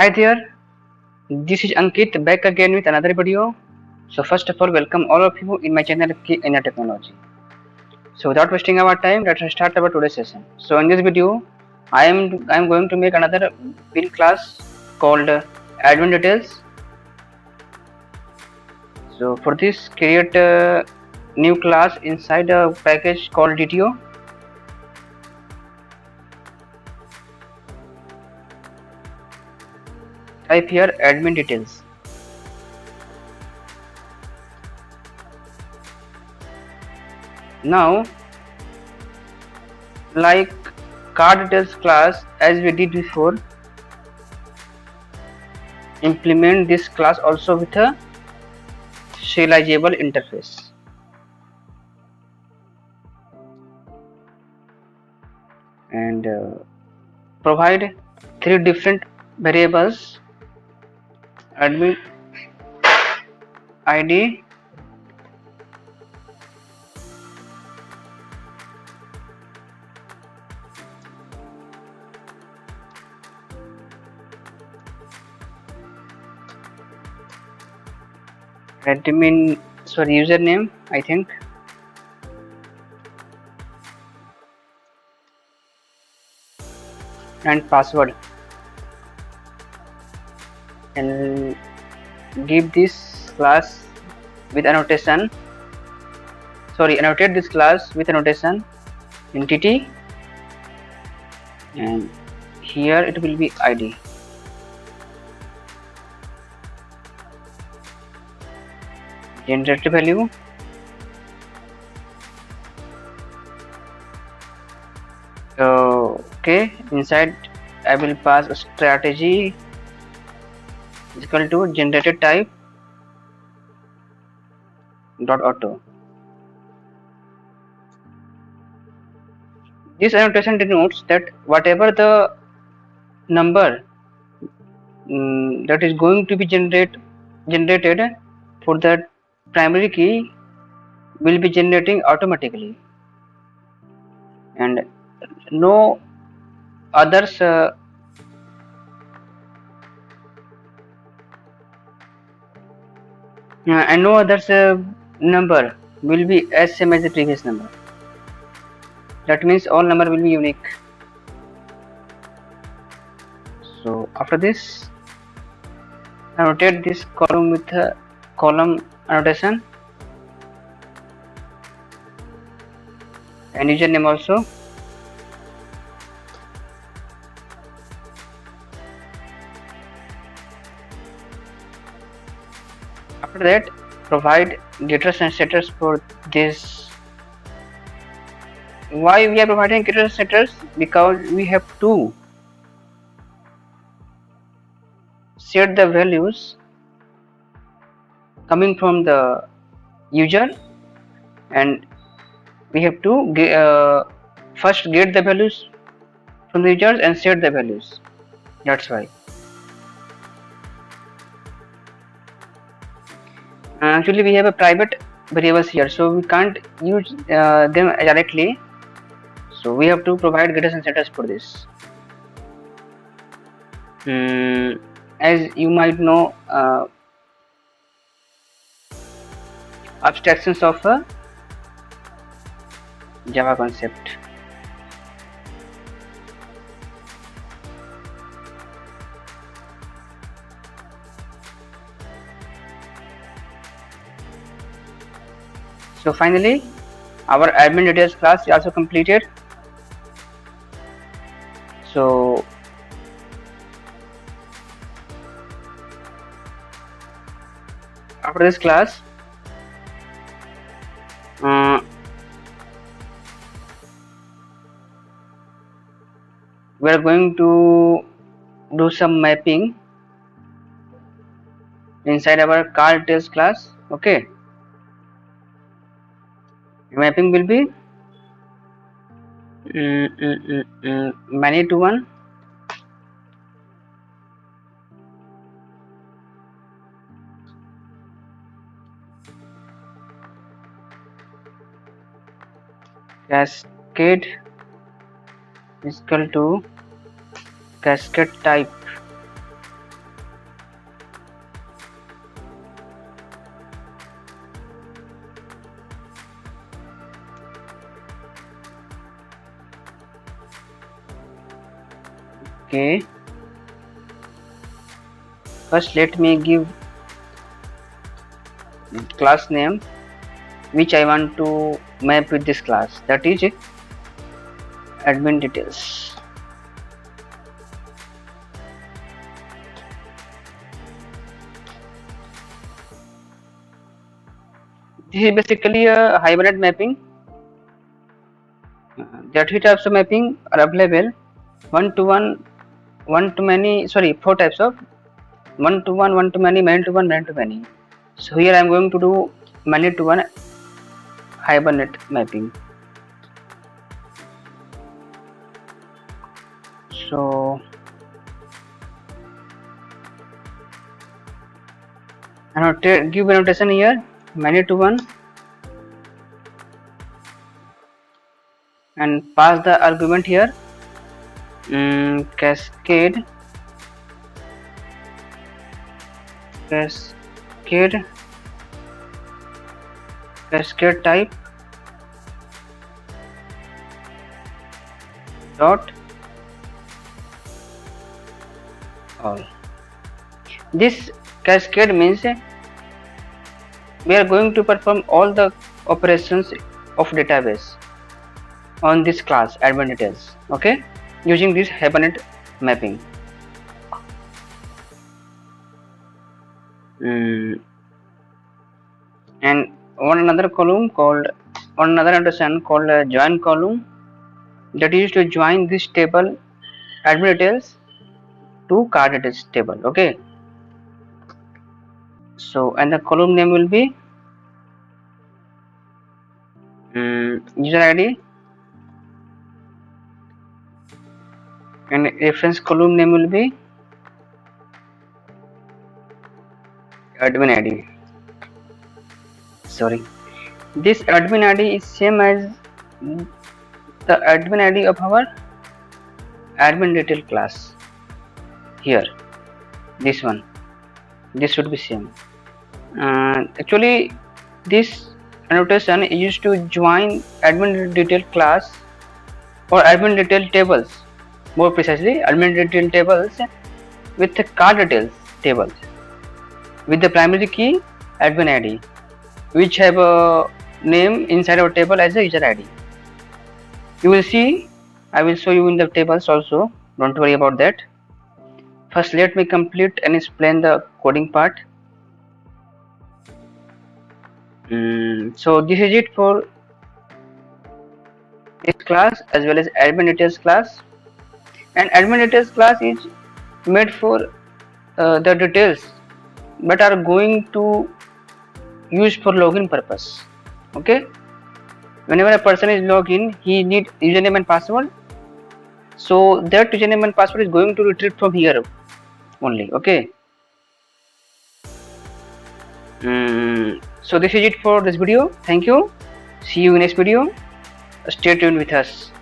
Hi there, this is Ankit back again with another video. So first of all, welcome all of you in my channel Key in Technology. So without wasting our time, let's start our today's session. So in this video, I am going to make another build class called admin details. So for this, create a new class inside a package called DTO. Type here admin details. Now, like card details class as we did before, implement this class also with a serializable interface. And provide three different variables: admin id, username, I think, and password, and give this class with annotation, annotate this class with annotation entity, and here it will be id. Generate value, okay, inside I will pass a strategy is equal to generated type dot auto. This annotation denotes that whatever the number that is going to be generated for the primary key will be generating automatically, and no others number will be as same as the previous number. That means all number will be unique. So after this, annotate this column with a column annotation and username also. After that, provide getters and setters for this. Why we are providing getters and setters? Because we have to set the values coming from the user, and we have to first get the values from the users and set the values. That's why. Actually, we have a private variables here, so we can't use them directly. So we have to provide getters and setters for this. As you might know, abstractions of a Java concept. So finally, our admin details class is also completed. So after this class, we are going to do some mapping inside our car details class. Okay, mapping will be many to one, cascade is equal to cascade type Okay, first let me give class name which I want to map with this class, that is admin details. This is basically a hybrid mapping. There are three types of mapping are available: one to one, one to many. Sorry, four types of one to one, one to many, many to one, many to many. So here I am going to do many to one hibernate mapping. So I will give a notation here, many to one, and pass the argument here, cascade type dot all. This cascade means we are going to perform all the operations of database on this class admin details, okay, using this hibernate mapping. And another notation called join column, that is to join this table admin details to card details table, okay. So and the column name will be user ID, and reference column name will be admin ID. Sorry, this admin ID is same as the admin ID of our admin detail class. Here, this should be same. Actually, this annotation is used to join admin detail class or admin detail tables, more precisely admin detail tables with the card details tables with the primary key admin ID, which have a name inside our table as a user ID. You will see, I will show you in the tables also, don't worry about that. First let me complete and explain the coding part. So this is it for this class as well as admin details class. And admin details class is made for the details but are going to use for login purpose, okay. Whenever a person is login, he need username and password, so that username and password is going to retrieve from here only, okay. So this is it for this video. Thank you. See you in next video. Stay tuned with us.